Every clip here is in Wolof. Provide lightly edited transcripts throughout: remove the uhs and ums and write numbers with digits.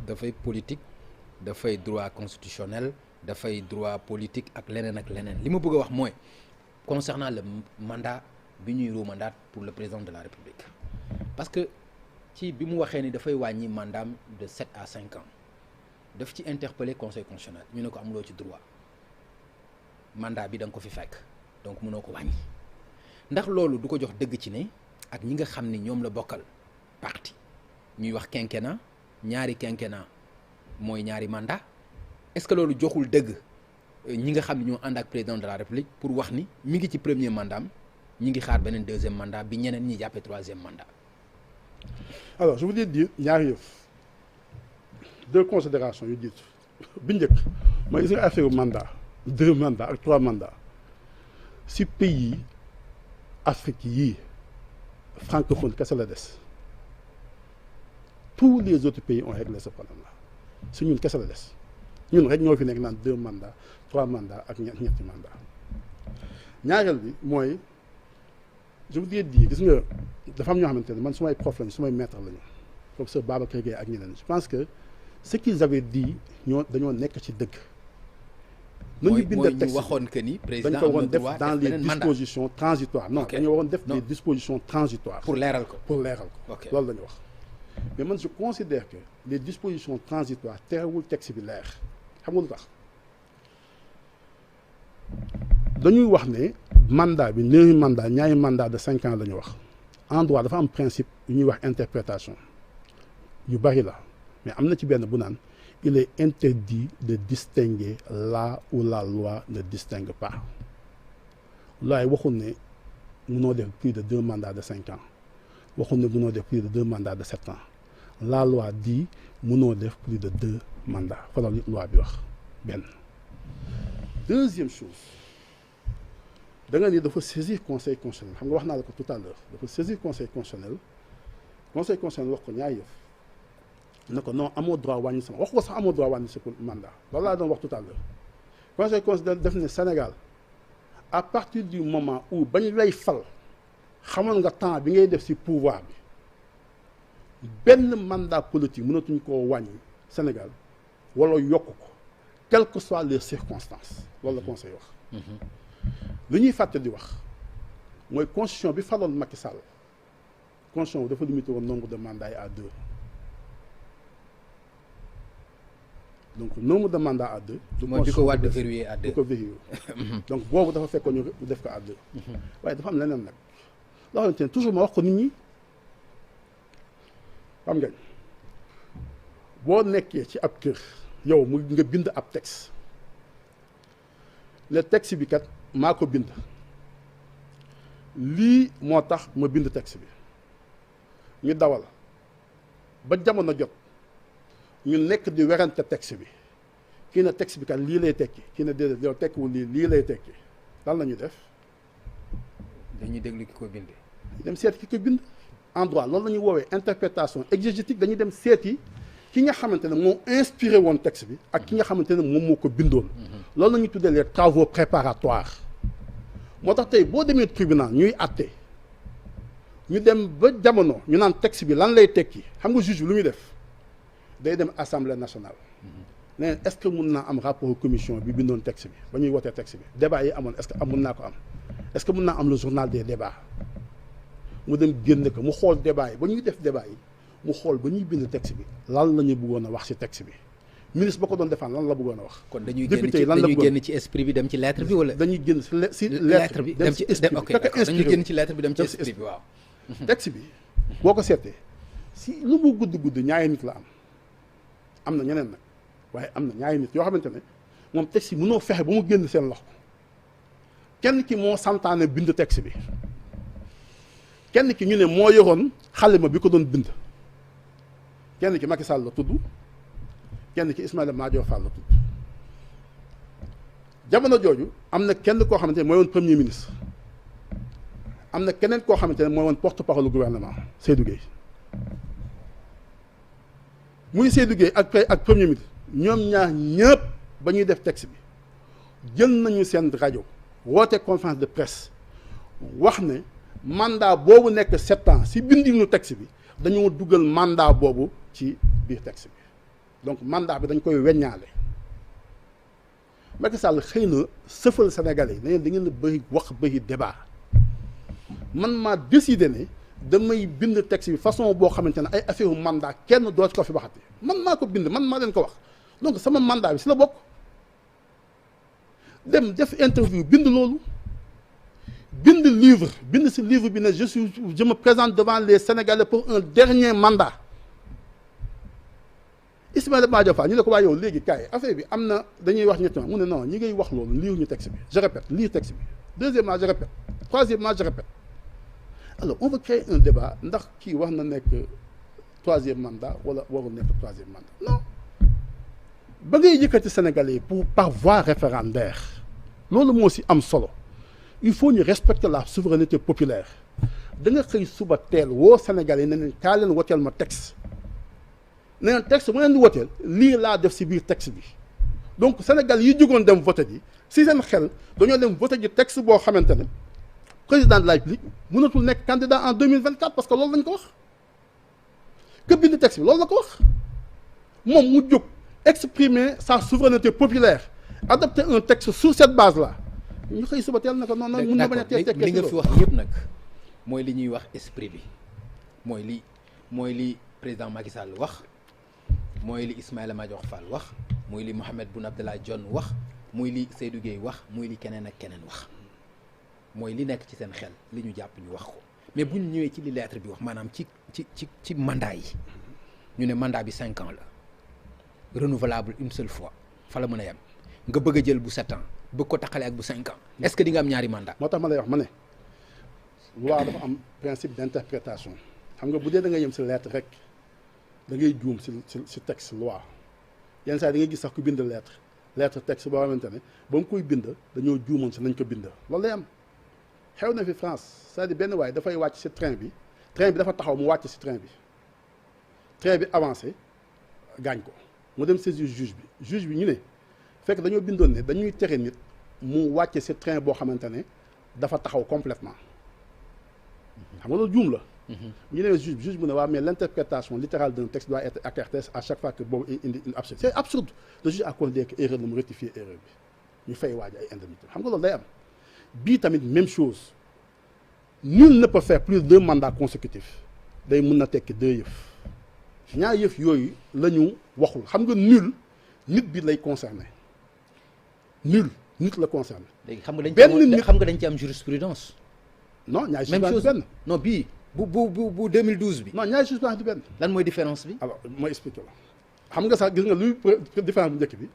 dafay politique dafay droit constitutionnel dafay droit politique ak leneen li ma bëgg a wax mooy concernant le mandat bi ñuy ruumandaat pour le président de la République parce que ci bi mu waxee ni dafay wàññi mandaam de 7 à 5 ans daf ci interpeller conseil constitutionnel ñu ne ko amuloo ci droit mandat bi da nga ko fi fekk donc mënoo ko wàññi ndax loolu du ko jox dëgg ci ne ak ñi nga xam ni ñoom la bokkal parti ñuy wax quinquennat ñaari quinquennat mooy ñaari mandat est-ce que loolu joxul dëgg ñi nga xam ne ñoo ànd ak président de la République pour wax ni mi ngi ci premier mandat ñi ngi xaar beneen deuxième mandat bi ñeneen ñi jàppee troisième mandat. alors je voulais dire ñaari yëf deux considérations yu jiitu bi njëkk mooy gis nga affaire mandat 2 mandats ak 3 mandats si pays Afrique yii francophone kese la des tous les autres pays ont réglé ce problème là si ñun kese la des ñun rek ñoo fi nekk naan 2 mandats 3 mandats ak ñetti mandats ñaareel bi mooy je voudrais dire gis nga dafa am ñoo xamante ne man sumay prof lañu sumay maître lañu professeur Babacar Gueye ak ñeneen je pense que ce qu'ils avaient dit dañoo nekk ci dëgg. mooy ñu waxoon que ni président dañ ko waroon def dans les dispositions transitoires non dañoo waroon def des dispositions transitoires pour leeral ko loolu la ñu wax mais man je considère que les dispositions transitoires terewul texte bi leer xam nga lu tax dañuy wax ne mandat bi ñaari mandat de 5 ans la ñu wax en droit dafa am principe yu ñuy wax interprétation yu bari la mais am na ci benn bu naan il est interdit de distinguer là où la loi ne distingue pas loi waxul ne mënoo def plus de 2 mandats de 5 ans waxul ne mënoo def plus de 2 mandats de 7 ans la loi dit mënoo def plus de 2 mandats fa la loi bi wax benn. Deuxième chose da nga ni dafa saisir conseil constitutionnel xam nga wax naa la ko tout à l'heure dafa saisir conseil constitutionnel wax ko ñaari yëf ne ko non amoo droit wàññi sama wax ko sax amoo droit wàññi sa mandat loolu laa doon wax tout à l'heure conseil constitutionnel def ne Sénégal à partir du moment où bañ lay fal xamoon nga temps bi ngay def ci pouvoir bi benn mandat politique mënatuñ koo wàññi Sénégal wala yokk ko quelles que soient les circonstances loolu la conseil wax li ñuy fàtte di wax mooy constitution bi faloon Macky Sall constitution bi dafa limité woon nombre de mandats yi à 2 donc nombre de mandats à 2. mooy bi ko Wade verrouillé à 2 ko verrouillé donc boobu dafa fekkoon ñu def ko à 2 waaye dafa am leneen nag loo xamante ne toujours ma wax ko nit ñi xam nga boo nekkee ci ab kër yow mu nga bind ab texte le texte bi kat maa ko bind lii moo tax ma bind texte bi ñu dawal ba jamono jot ñu nekk di werante texte bi kii na texte bi kat lii lay tekki kii na déedéet yow tekkiwul lii lay tekki lan la ñu def dañuy déglu ki ko bind dem seet ki ko bind en droit loolu la ñuy woowee interprétation exégétique dañuy dem seeti ki nga xamante ne moo inspiré woon texte bi ak ki nga xamante ne moom moo ko bindoon loolu la ñuy tuddee les travaux préparatoires moo tax tey boo demee tribunal ñuy àtte ñu dem ba jamono ñu naan texte bi lan lay tekki xam nga juge bi lu muy def day dem assemblée nationale nee est-ce que mun naa am rapport commission bi bindoon texte bi ba ñuy wotee texte bi débat yi amoon est-ce que mun naa ko am est-ce que mun naa am le journal des débats mu dem génn ko mu xool débat yi ba ñuy def débat yi mu xool ba ñuy bind texte bi lan la ñu bëggoon a wax ci texte bi ministre ba ko doon defaan lan la bëggoon a wax. kon dañuy génn ci esprit bi dem ci lettre bi wala. dañuy génn ci lettre bi dem ci esprit bi dañuy génn ci lettre bi dem ci esprit bi waaw. texte bi boo ko seetee si lu mu gudd ñaari nit la am na ñeneen nag waaye am na ñaari nit yoo xamante ne moom texte yi mënoo fexe ba mu génn seen loxo kenn ki moo santaane bind texte bi kenn ki ñu ne moo yoroon xalima bi ko doon bind kenn ki Macky Sall la tudd kenn ki Ismaïla Madior Fall la tudd jamono jooju am na kenn koo xamante ne mooy woon premier ministre am na keneen koo xamante ne mooy woon porte-parole du gouvernement Seydou Gueye muy Seydou Gueye ak premier ministre ñoom ñaar ñëpp ba ñuy def texte bi jël nañu seen rajo woote conférence de presse wax ne mandat boobu nekk 7 ans si bindinu texte bi dañoo dugal mandat boobu ci biir texte bi donc mandat bi dañ koy weññaale Macky Sall xëy na sëfal Sénégalais yi ne da ngeen a bëri wax bëri débat man maa décidé ne damay bind texte bi façon boo xamante ne ay affaire mandat kenn doo ci ko fi waxati man maa ko bind man maa leen ko wax donc sama mandat bi si la bokk dem def interview bind loolu bind livre bind si livre bi ne je me présente devant les Sénégalais pour un dernier mandat Ismaïla Madior Fall ñu ne ko waa yow léegi kaay affaire bi am na dañuy wax ñetti mu ne non ñi ngay wax loolu lire ñu texte bi je répète lire texte bi deuxièmement je répète troisièmement je répète alors on veut créer un débat ndax kii wax na nekk troisième mandat wala warul nekk troisième mandat non ba ngay yëkkati Sénégalais yi pour par voie référendaire loolu moo si am solo il faut ñu respecter la souveraineté populaire da nga xëy suba teel woo Sénégalais yi ne leen kaa leen woteel ma texte ne leen texte bu leen di woteel lii laa def si biir texte bi donc Sénégal yi jógoon dem voté ji si seen xel dañoo dem voté ji texte boo xamante ne président de la République mënatul nekk candidat en 2024 parce que loolu lañ ko wax que bind texte bi loolu la ko wax moom mu jóg exprimer sa souveraineté populaire adopter un texte sur cette base là ñu xëy suba teel na ko noonu mën na bañ a teel li nga fi wax yëpp nag mooy li ñuy wax esprit bi mooy li président Macky Sall wax mooy li Ismaïla Madior Fall wax mooy li Mahammed Boun Abdallah Dionne wax mooy li Seydou Gueye wax mooy li keneen ak keneen wax mooy li nekk ci seen xel li ñu jàpp ñu wax ko mais bu ñu ñëwee ci li lettre bi wax maanaam ci mandat yi ñu ne mandat bi 5 ans la renouvelable une seule fois fa la mën a yem nga bëgg a jël bu 7 ans bëgg ko taxale ak bu 5 ans est-ce que di nga am ñaari mandat moo tax ma lay wax ma ne loi dafa am principe d'interprétation xam nga bu dee da nga yem si lettre rek da ngay juum si texte loi yenn saa yi da ngay gis sax ku bind lettre texte boo xamante ne ba mu koy bind dañoo juumoon si nañ ko bind loolu lay am xew na fi France c'est-à-dire benn waaye dafay wàcc si train bi dafa taxaw mu wàcc si train bi avancé gaañ ko mu dem saisir juge bi ñu ne fekk dañoo bindoon ne dañuy tere nit mu wàcce si train boo xamante ne dafa taxaw complètement xam nga loolu juum la ñu ne juge bu ne waa mais l'interprétation littérale d'un texte doit être écartée à chaque fois que boobu indi une absurde c'est absurde le juge a considéré que erreur la mu rectifier erreur bi ñu fay waaj ay indemnité xam nga loolu day am bii tamit même chose nul ne peut faire plus de 2 mandats consécutifs day mën na tekki 2 yëf ñaar yëf yooyu la ñu waxul xam nga nul nit bi lay concerné nul nit la concerné. léegi xam nga dañ ci am jurisprudence. non ñaari jurisprudence du benn. non bii bu 2012 bi. non ñaari jurisprudence du benn. lan mooy différence bi. alors mooy expliqué la xam nga sax gis nga luy différence bu njëkk bi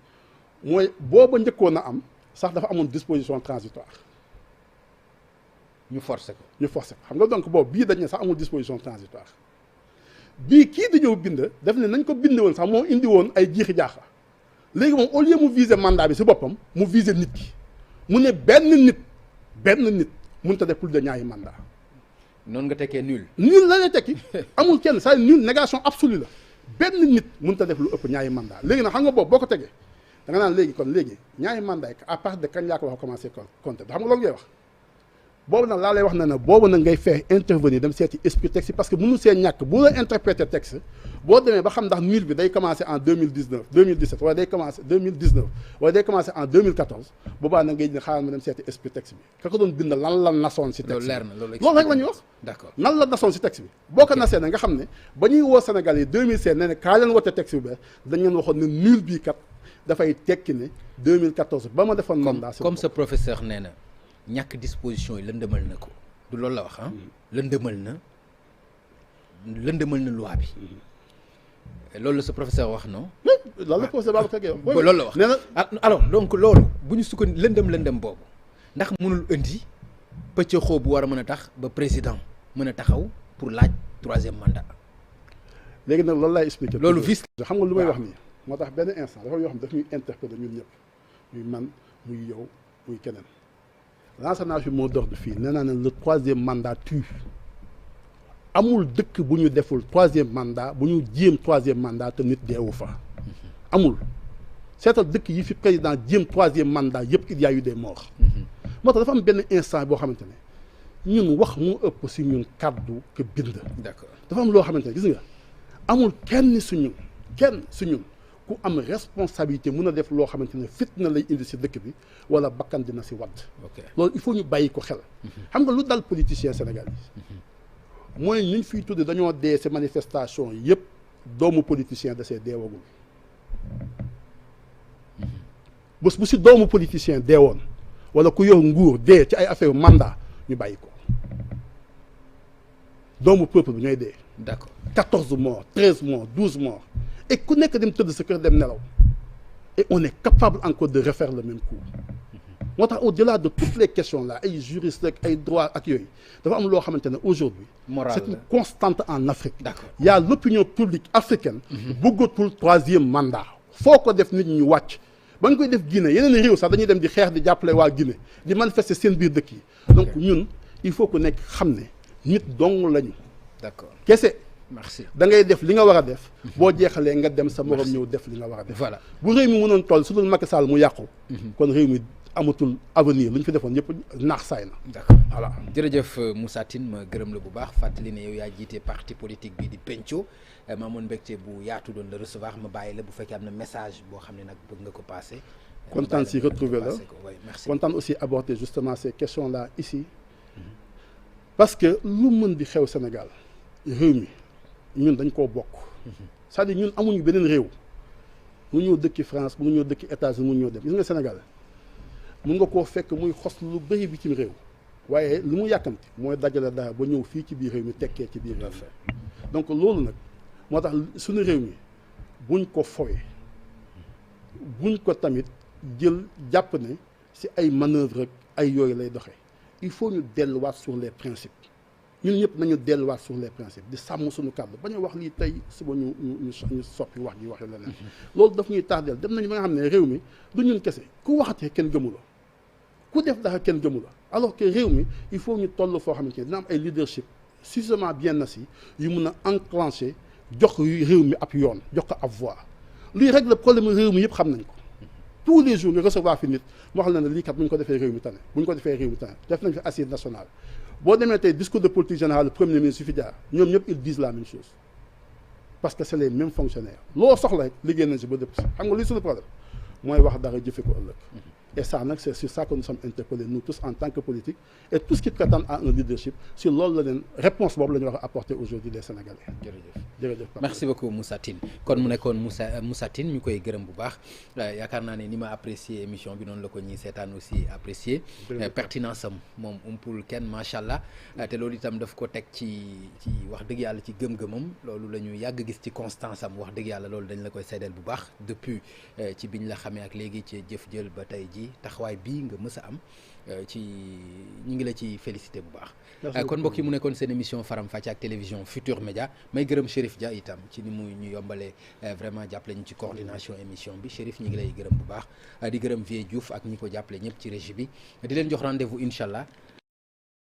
mooy booba njëkkoon a am sax dafa amoon disposition transitoire. ñu forcé ko xam nga donc boobu bii dañ ne sax amul disposition transitoire bii kii di ñëw bind def ne nañ ko bind woon sax moo indi woon ay jiixi jaaxa léegi moom au lieu mu viser mandat bi si boppam mu viser nit ki mu ne benn nit mënut a def plus de ñaari mandat noonu nga tekkee nul la lay tekki amul kenn c'est nul négation absolue la benn nit mënut a def lu ëpp ñaari mandat léegi nag xam nga boobu boo ko tegee da nga naan léegi ñaari mandat yi à partir de kañ laa ko wax commencé compter xam nga loolu ngay wax boobu nag laa lay wax ne boobu nag ngay faire intervenir dem seeti esprit texte parce que mënu see ñàkk bu la interpréter texte boo demee ba xam ndax nul bi day commencer en 2017 wala day commencer wala day commencer en 2014 boobaa nag ngay xaaral ma dem seeti esprit texte bi ka ko doon bind lan la nasoon si texte bi loolu rek la ñuy wax d'accord nan la nasoon si texte bi boo ko nasee na nga xam ne ba ñuy woo Sénégal yi 2016 ne kaa leen wote texte bi dañ leen waxoon ne nul bii kat dafay tekki ne 2014 ba ma defoon mandat comme ce professeur nee na ñàkk disposition yi lëndëmal na ko du loolu la wax lëndëmal na loi bi loolu la sa professeur wax non. loolu la professeur Babacar Gueye wax. loolu la wax nee na alors donc loolu bu ñu sukkandiku lëndëm boobu ndax mënul indi pëccëxoo bu war a mën a tax ba président mën a taxaw pour laaj 3e mandat. léegi nag loolu laay expliquer. loolu vice. xam nga lu may wax nii moo tax benn instant dafa yoo xam daf ñuy interpeller ñun ñëpp muy man muy yow muy keneen. l'encenage bi moo dox du fii nee naa ne le 3e mandat tue amul dëkk bu ñu deful 3e mandat bu ñu jéem 3e mandat te nit deewu fa amul seetal dëkk yi fi président jéem 3e mandat yëpp il y a eu des morts moo tax dafa am benn instant boo xamante ne ñun wax moo ëpp si ñun kàddu que bind. d'accord dafa am loo xamante ne gis nga amul kenn su ñun ku am responsabilité mun a def loo xamante ne fitna lay indi si dëkk bi wala bakkan dina si wadd loolu il faut ñu bàyyi ko xel xam nga lu dal politicien Sénégal yi mooy ñu fiy tudde dañoo dee si manifestation yëpp doomu politicien da see deewagul bés bu si doomu politicien deewoon wala ku yor nguur dee ci ay affaire mandat ñu bàyyi ko doomu peuple bi ñooy dee. d'accord 14 morts 13 morts 12 morts et ku nekk dem tëdd sa kër dem nelaw et on est capable encore de refaire le même coup moo tax au-delà de toutes les questions là ay juristes ak ay droits ak yooyu dafa am loo xamante ne aujourd'hui c'est une constante en Afrique. D'accord. Il y a l'opinion publique africaine bëggatul troisième mandat foo ko def nit ñi wàcc ba ñu koy def Guinée yeneen réew sax dañuy dem di xeex di jàppale waa Guinée di manifester seen biir dëkk yi donc ñun il faut que nekk xam ne nit dong lañu. D'accord. kese. merci da ngay def li nga war a def. boo jeexalee nga dem sa morom ñëw def li nga war a def. voilà bu réew mi mënoon toll su dul Macky Sall mu yàqu. kon réew mi amatul avenir lu ñu fi defoon yëpp naax saay na. d'accord voilà. jërëjëf Moussa Tine ma gërëm la bu baax fàttali ne yow yaa jiite parti politique bi di Penco ma amoon mbégte bu yaatu doon la recevoir ma bàyyi la bu fekkee am na message boo xam ne nag bëgg nga ko passé. kontaan si retrouver la merci. kontaan aussi aborder justement ces questions là ici parce que lu mën di xew Sénégal réew mi ñun dañ koo bokk c'est-à-dire ñun amuñu beneen réew mu ñëw dëkki France mu ñëw dëkki États-Unis mu ñëw dem gis nga Sénégal mun nga koo fekk muy xos lu bëri bi ci réew waaye lu mu yàkkamti mooy dajale dara ba ñëw fii ci biir réew mi tekkee ci biir réew mi donc loolu nag moo tax suñu réew mi buñ ko fowee buñ ko tamit jël jàpp ne si ay manœuvre rek ay yooyu lay doxee il faut ñu delluwaat sur les principes ñun ñëpp nañu delluwaat sur les principes di sàmm suñu kàddu bañ a wax lii tey suba ñu soppi wax ji waxi leneen loolu daf ñuy tardeel dem nañu ba nga xam ne réew mi du ñun kese ku waxatee kenn gëmu la ku def dara kenn gëmu la alors que réew mi il faut ñu toll foo xamante ne dina am ay leadership suffisamment bien assis yu mun a enclencher jox réew mi ab yoon jox ko ab voie luy régler problème réew mi yëpp xam nañ ko tous les jours nga recevoir fi nit mu wax la ne lii kat bu ñu ko defee réew mi tane bu ñu ko defee réew mi tane def nañ fi assise nationale boo demee tey discours de politique générale le premier ministre su fi jaar ñoom ñëpp ils disent la même chose parce que c'est les mêmes fonctionnaires loo soxla rek liggéey nañ si ba dëpp si xam nga luy suñu problème mooy wax dara jëfe ko ëllëg et ça nag c'est sur ça que nous sommes interpellés nous tous en tant que politique et tous qui prétendent à un leadership si loolu la leen réponse boobu la ñu war a apporter aujourd'hui les Sénégalais. jërëjëf merci beaucoup Moussa Tine kon mu nekkoon Moussa Tine ñu koy gërëm bu baax yaakaar naa ne ni ma apprécier émission bi noonu la ko ñuy seetaan aussi apprécier pertinence am moom umpul kenn macha allah te loolu itam daf ko teg ci wax dëgg yàlla ci gëm-gëmam loolu la ñu yàgg gis ci constance am wax dëgg yàlla loolu dañ la koy seedeel bu baax depuis ci biñ la xamee ak léegi ci jëf jël ba tey ji taxawaay bii nga mës a am ci ñu ngi la ci félicité bu baax kon mbokk yi mu nekkoon seen émission Faram Facce ak télévision Futur Média may gërëm Chérif Dia itam ci ni mu ñu yombalee vraiment jàppale ñu ci coordination émission bi Chérif ñu ngi lay gërëm bu baax di gërëm Vieux Diouf ak ñi ko jàppale ñëpp ci régie bi di leen jox rendez-vous incha allah